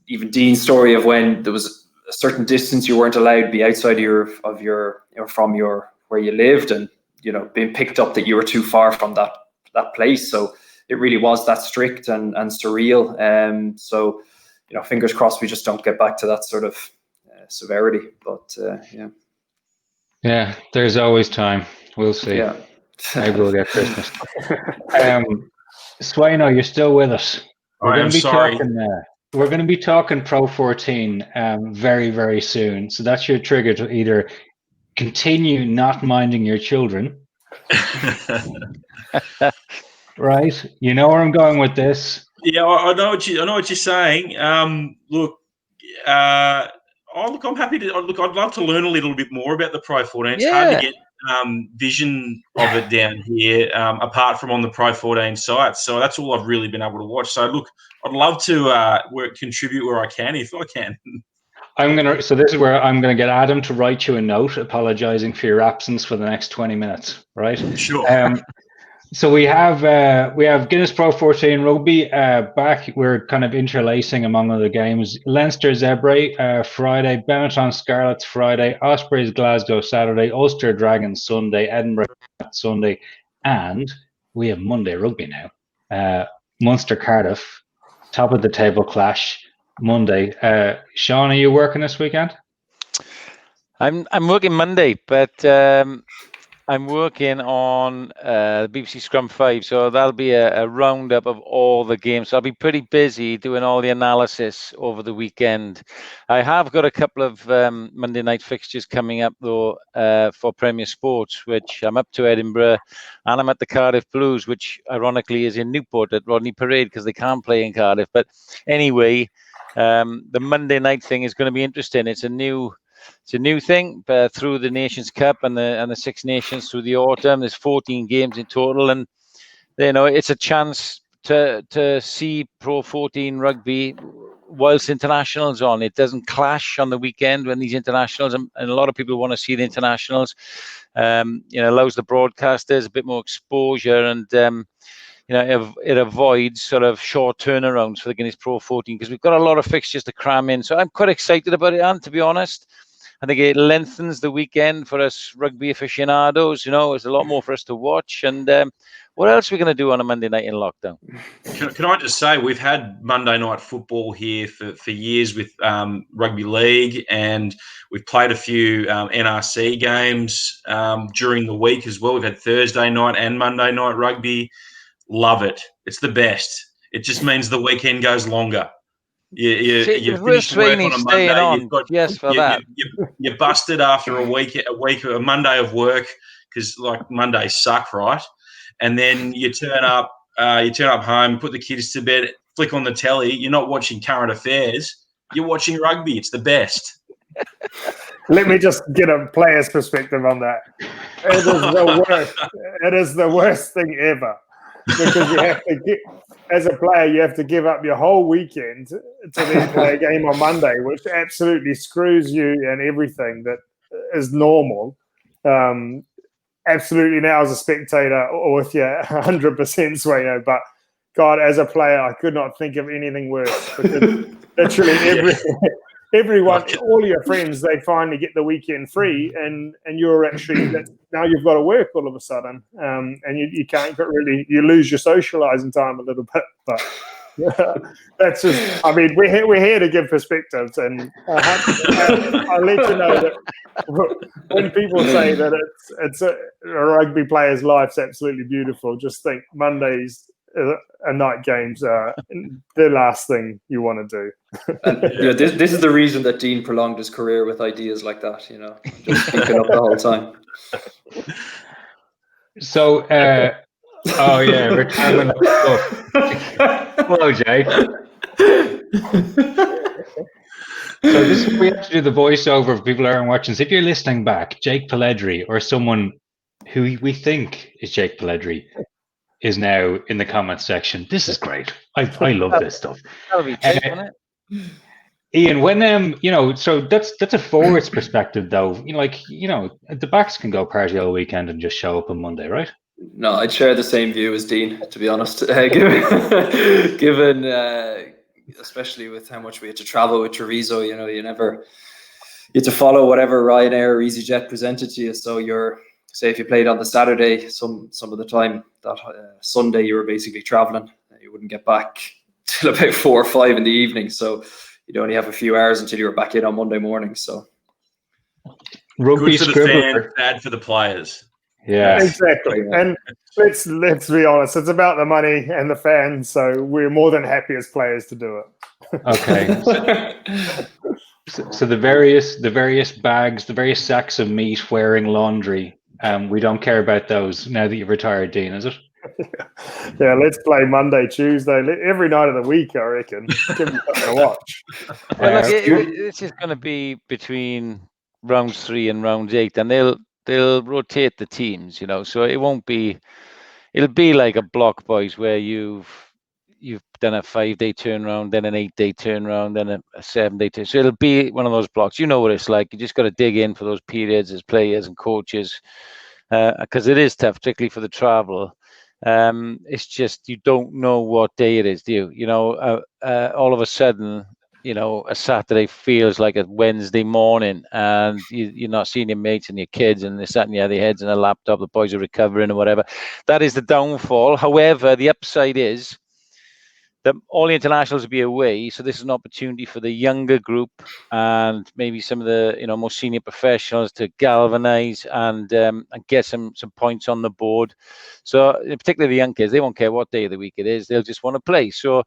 even Dean's story of when there was a certain distance you weren't allowed to be outside from where you lived, and being picked up that you were too far from that place. So it really was that strict and surreal. So fingers crossed we just don't get back to that sort of severity. But yeah. Yeah, there's always time. We'll see. Yeah. Maybe we'll get Christmas. Swaine, you're still with us. We're going to be talking Pro14 very, very soon. So that's your trigger to either continue not minding your children. Right? You know where I'm going with this. Yeah, I know what you're saying. Look, I'm happy to. I'd love to learn a little bit more about the Pro14. It's hard to get vision of it down here, apart from on the Pro14 site. So that's all I've really been able to watch. So look, I'd love to contribute where I can, if I can. So this is where I'm going to get Adam to write you a note apologizing for your absence for the next 20 minutes, right? Sure. So we have Guinness Pro14 Rugby back. We're kind of interlacing among other games. Leinster Zebre Friday, Benetton Scarlets Friday, Ospreys Glasgow Saturday, Ulster Dragons Sunday, Edinburgh Sunday, and we have Monday Rugby now. Munster Cardiff, top of the table clash Monday. Sean, are you working this weekend? I'm working Monday, but I'm working on the BBC Scrum 5, so that'll be a roundup of all the games. So I'll be pretty busy doing all the analysis over the weekend. I have got a couple of Monday night fixtures coming up, though, for Premier Sports, which I'm up to Edinburgh, and I'm at the Cardiff Blues, which ironically is in Newport at Rodney Parade because they can't play in Cardiff. But anyway, the Monday night thing is going to be interesting. It's a new thing through the Nations Cup and the Six Nations through the autumn. There's 14 games in total, and it's a chance to see Pro14 rugby whilst internationals on. It doesn't clash on the weekend when these internationals, and a lot of people want to see the internationals. Allows the broadcasters a bit more exposure, and it avoids sort of short turnarounds for the Guinness Pro14 because we've got a lot of fixtures to cram in. So I'm quite excited about it, and to be honest, I think it lengthens the weekend for us rugby aficionados. There's a lot more for us to watch. And what else are we going to do on a Monday night in lockdown? Can I just say, we've had Monday night football here for years with Rugby League, and we've played a few NRC games during the week as well. We've had Thursday night and Monday night rugby. Love it. It's the best. It just means the weekend goes longer. You finish work on a Monday. You're busted after a Monday of work because like Mondays suck, right? And then you turn up home, put the kids to bed, flick on the telly. You're not watching current affairs. You're watching rugby. It's the best. Let me just get a player's perspective on that. It is the worst. It is the worst thing ever, because you have to as a player, you have to give up your whole weekend to then play a game on Monday, which absolutely screws you and everything that is normal. Absolutely, now as a spectator, or with you 100% Swaine, but God, as a player, I could not think of anything worse, because literally everyone, all your friends, they finally get the weekend free, and you're actually now you've got to work all of a sudden, and you can't really, you lose your socializing time a little bit. But that's just, I mean, we're here to give perspectives, and I'll let you know that when people say that it's a rugby player's life's absolutely beautiful, just think Mondays and night games are the last thing you want to do. And this is the reason that Dean prolonged his career with ideas like that, just speaking up the whole time. So, oh yeah, retirement stuff. Hello, Jake. So this is, we have to do the voiceover for people who aren't watching. So if you're listening back, Jake Pelledri, or someone who we think is Jake Pelledri, is now in the comments section. This is great. I love this stuff. That'll be Jake, won't it? Ian, when so that's a forward's perspective, though. The backs can go party all weekend and just show up on Monday, right? No, I'd share the same view as Dean, to be honest. Given especially with how much we had to travel with Treviso, you had to follow whatever Ryanair or EasyJet presented to you. So say if you played on the Saturday, some of the time that Sunday you were basically traveling. You wouldn't get back till about 4 or 5 in the evening. So you'd only have a few hours until you were back in on Monday morning. So rugby good for the fans, bad for the players. Yeah, exactly. And let's be honest, it's about the money and the fans. So we're more than happy as players to do it. Okay. So the various bags, the various sacks of meat wearing laundry. We don't care about those now that you've retired, Dean, is it? Yeah, let's play Monday, Tuesday, every night of the week, I reckon. Give me something to watch. Well, this is going to be between round 3 and round 8, and they'll rotate the teams, so it won't be. It'll be like a block, boys, where you've done a 5-day turnaround, then an 8-day turnaround, then a 7-day turnaround. So it'll be one of those blocks. You know what it's like. You just got to dig in for those periods as players and coaches, because it is tough, particularly for the travel. It's just you don't know what day it is, do you? All of a sudden, a Saturday feels like a Wednesday morning, and you're not seeing your mates and your kids, and they're sat in their heads in a laptop. The boys are recovering or whatever. That is the downfall. However, the upside is that all the internationals will be away, so this is an opportunity for the younger group and maybe some of the more senior professionals to galvanize and get some points on the board. So particularly the young kids, they won't care what day of the week it is; they'll just want to play. So,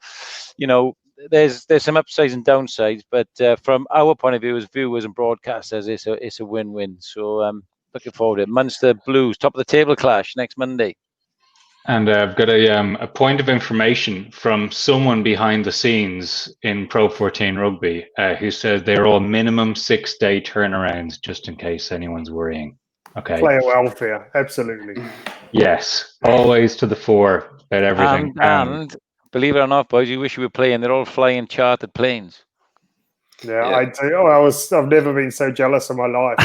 there's some upsides and downsides, but from our point of view as viewers and broadcasters, it's a win-win. So looking forward to it. Munster Blues, top of the table clash next Monday. And I've got a point of information from someone behind the scenes in Pro14 Rugby who says they're all minimum 6-day turnarounds, just in case anyone's worrying. Okay. Player welfare, absolutely. Yes, always to the fore about everything. And believe it or not, boys, you wish you were playing. They're all flying chartered planes. Yeah, I do. I've never been so jealous in my life.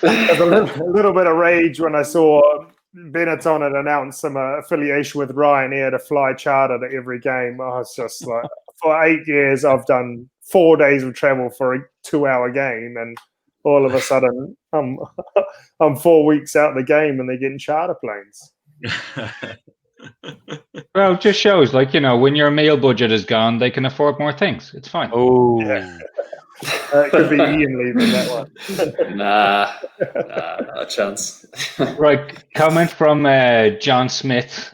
There's a little bit of rage when I saw Benetton had announced some affiliation with Ryanair to fly charter to every game. I was just like, for 8 years, I've done 4 days of travel for a 2-hour game, and all of a sudden, I'm 4 weeks out of the game, and they're getting charter planes. Well, it just shows, when your meal budget is gone, they can afford more things. It's fine. Oh, yeah. It could be Ian leaving that one. Nah, not a chance. Right, comment from John Smith.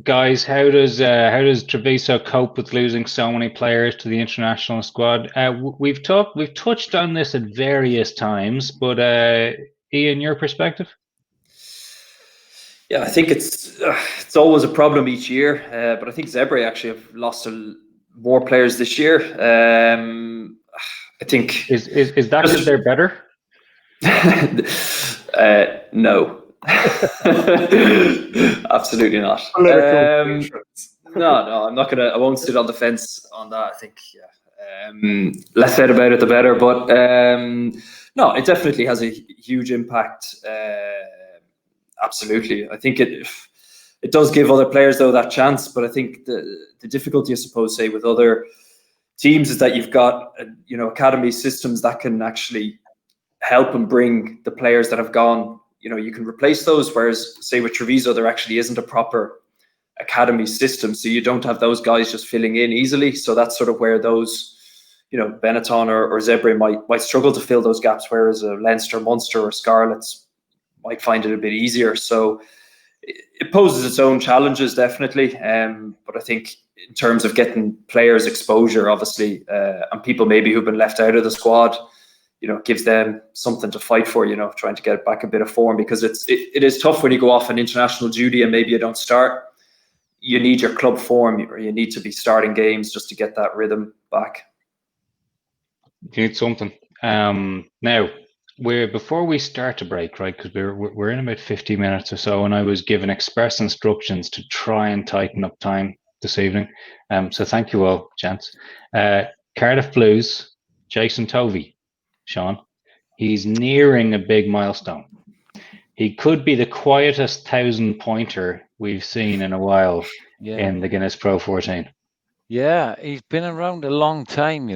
Guys, how does Treviso cope with losing so many players to the international squad? We've touched on this at various times, but Ian, your perspective? Yeah, I think it's always a problem each year, but I think Zebre actually have lost more players this year. I think Is that because they're better? No, absolutely not. No, I'm not gonna. I won't sit on the fence on that. I think, less said about it, the better. But no, it definitely has a huge impact. Absolutely, I think it does give other players though that chance. But I think the difficulty, I suppose, say with other teams is that you've got academy systems that can actually help and bring the players that have gone. You can replace those. Whereas, say with Treviso, there actually isn't a proper academy system, so you don't have those guys just filling in easily. So that's sort of where those, Benetton or Zebre might struggle to fill those gaps, whereas a Leinster, Munster, or Scarlets might find it a bit easier. So it poses its own challenges, definitely. But I think in terms of getting players exposure, obviously, and people maybe who've been left out of the squad, gives them something to fight for, trying to get back a bit of form, because it is tough when you go off on international duty and maybe you don't start. You need your club form, or you need to be starting games just to get that rhythm back. You need something. Now, before we start to break, right? Because we're in about 50 minutes or so, and I was given express instructions to try and tighten up time this evening. So thank you all, gents. Cardiff Blues, Jason Tovey, Sean. He's nearing a big milestone. He could be the quietest 1,000-pointer we've seen in a while in the Guinness PRO14. Yeah, he's been around a long time,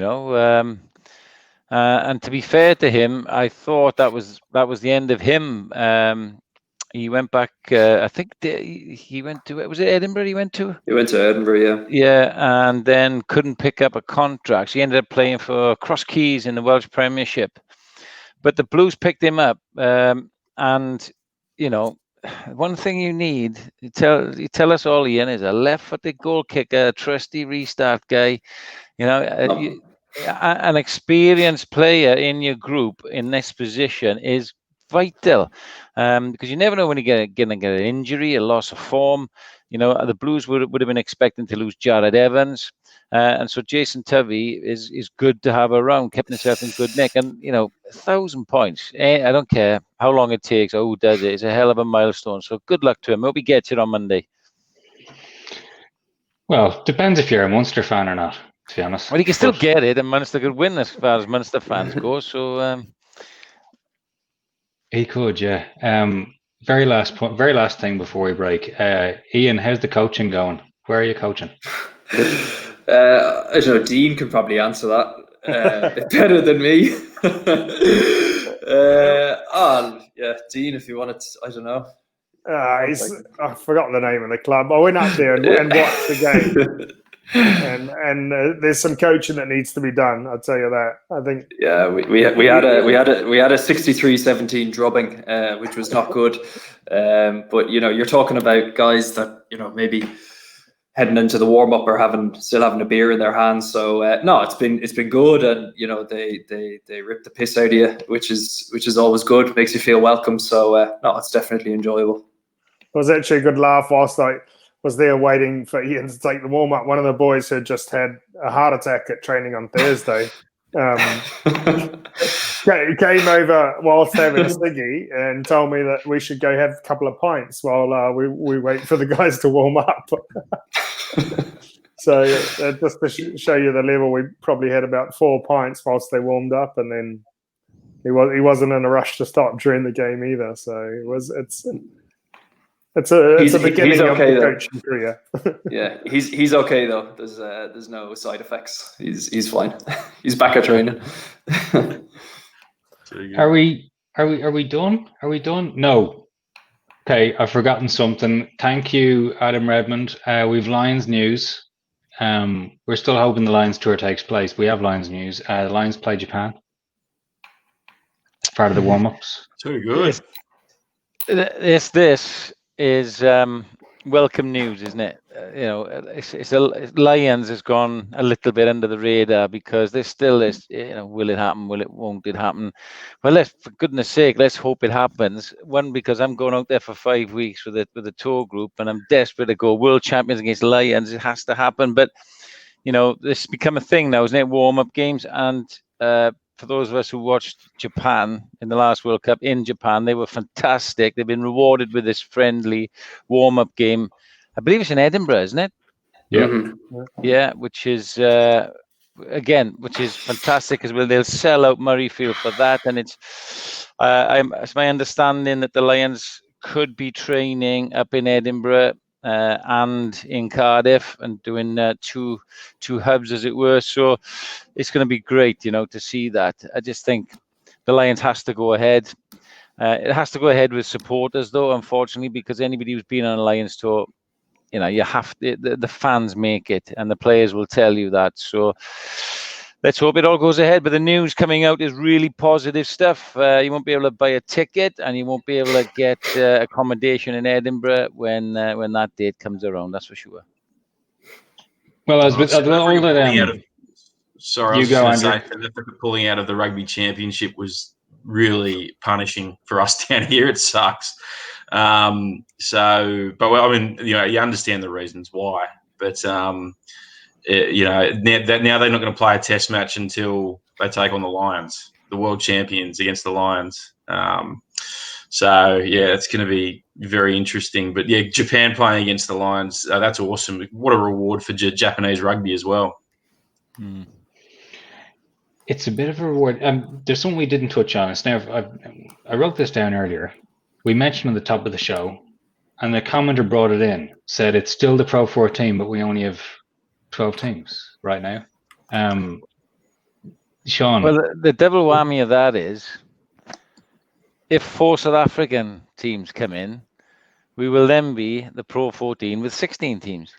and to be fair to him, I thought that was the end of him. He went back. I think he went to. Was it Edinburgh? He went to Edinburgh, yeah. Yeah, and then couldn't pick up a contract. So he ended up playing for Cross Keys in the Welsh Premiership. But the Blues picked him up, and one thing you need, you tell us all, Ian, is a left-footed goal kicker, a trusty restart guy. An experienced player in your group in this position is vital, because you never know when you're going to get an injury, a loss of form. The Blues would have been expecting to lose Jared Evans, and so Jason Tovey is good to have around, kept himself in good nick. And 1,000 points, I don't care how long it takes or who does it. It's a hell of a milestone. So good luck to him. Hope he gets it on Monday. Well, depends if you're a Munster fan or not, to be honest. Well, he can still get it, and Munster could win as far as Munster fans go. So he could, yeah. Very last thing before we break. Ian, how's the coaching going? Where are you coaching? I don't know. Dean can probably answer that better than me. Dean, if you wanted to, I don't know. I've forgotten the name of the club. I went up there and watched the game, and there's some coaching that needs to be done. I'll tell you that. I think. Yeah, we had a 63-17 drubbing, which was not good. But you're talking about guys that maybe heading into the warm up or still having a beer in their hands. So no, it's been good, and they rip the piss out of you, which is always good. Makes you feel welcome. So no, it's definitely enjoyable. It was actually a good laugh whilst I was there waiting for Ian to take the warm up. One of the boys had just had a heart attack at training on Thursday. He came over whilst having a ciggy and told me that we should go have a couple of pints while we wait for the guys to warm up. So just to show you the level, we probably had about 4 pints whilst they warmed up, and then he wasn't in a rush to stop during the game either. So it's a beginning of the coaching career. Yeah, he's okay though. There's no side effects. He's fine. He's back at training. Are we done? Are we done? No. Okay, I've forgotten something. Thank you, Adam Redmond. We've Lions news. We're still hoping the Lions tour takes place. We have Lions news. The Lions play Japan. It's part of the warm-ups. Too good. This is welcome news, isn't it? Lions has gone a little bit under the radar because there's still this, will it happen? Won't it happen? Well, for goodness sake, let's hope it happens. One, because I'm going out there for 5 weeks with a tour group, and I'm desperate to go world champions against Lions. It has to happen. But this has become a thing now, isn't it? Warm-up games, and for those of us who watched Japan in the last World Cup in Japan, they were fantastic. They've been rewarded with this friendly warm-up game. I believe it's in Edinburgh, isn't it? Yeah. Mm-hmm. Yeah, which is which is fantastic as well. They'll sell out Murrayfield for that, and it's my understanding that the Lions could be training up in Edinburgh and in Cardiff and doing two hubs, as it were. So it's going to be great, to see that. I just think the Lions has to go ahead. It has to go ahead with supporters, though, unfortunately, because anybody who's been on a Lions tour, you have the fans make it, and the players will tell you that. So let's hope it all goes ahead. But the news coming out is really positive stuff. You won't be able to buy a ticket, and you won't be able to get accommodation in Edinburgh when that date comes around. That's for sure. Well, I was with all that. Sorry, I was just going to say, South Africa pulling out of the Rugby Championship was really punishing for us down here. It sucks. But I mean, you understand the reasons why. But now they're not going to play a Test match until they take on the Lions, the world champions, against the Lions. It's going to be very interesting. But yeah, Japan playing against the Lions, that's awesome. What a reward for Japanese rugby as well. Mm. It's a bit of a reward. There's something we didn't touch on. I wrote this down earlier. We mentioned on the top of the show, and the commenter brought it in, said it's still the Pro 14, but we only have 12 teams right now. Sean? Well, the double whammy of that is, if 4 South African teams come in, we will then be the Pro 14 with 16 teams.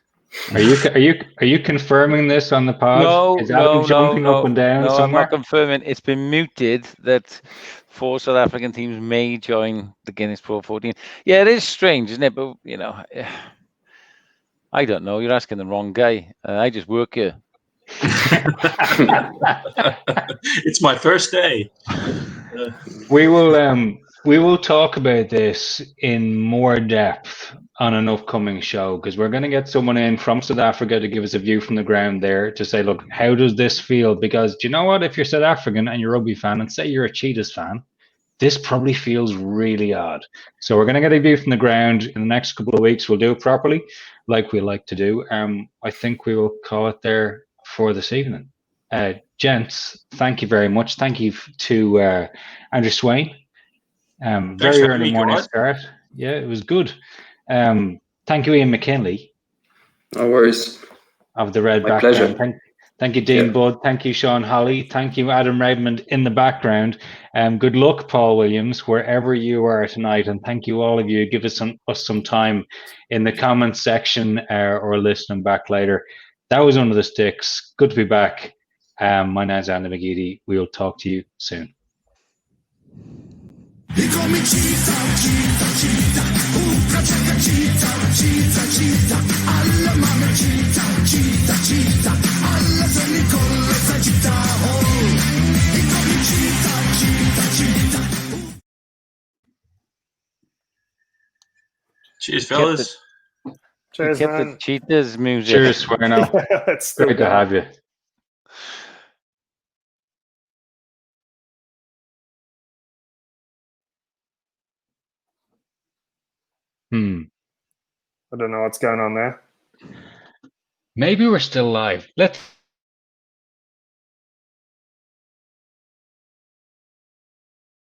Are you confirming this on the pod? No, is Adam jumping up and down no, somewhere? I'm not confirming. It's been muted that 4 South African teams may join the Guinness Pro 14. Yeah, it is strange, isn't it? But I don't know. You're asking the wrong guy. I just work here. It's my first day. We will talk about this in more depth on an upcoming show, because we're going to get someone in from South Africa to give us a view from the ground there to say, look, how does this feel? Because do you know what? If you're South African and you're a rugby fan, and say you're a Cheetahs fan, this probably feels really odd. So we're going to get a view from the ground in the next couple of weeks. We'll do it properly, like we like to do. I think we will call it there for this evening. Gents, thank you very much. Thank you to Andrew Swaine. Very early morning start. Yeah, it was good. Thank you, Ian McKinley. No worries. Of the Red My background. pleasure. Thank you, Dean Budd. Thank you, Sean Holley. Thank you, Adam Redmond in the background. Good luck, Paul Williams, wherever you are tonight. And thank you, all of you. Give us some time in the comments section or listening back later. That was Under the Sticks. Good to be back. My name's Andy McGeady. We'll talk to you soon. Cheers, fellas. Cheers, kept man. the Cheetahs music. Cheers, Swaine. It's still Great to have you. I don't know what's going on there. Maybe we're still live. Let's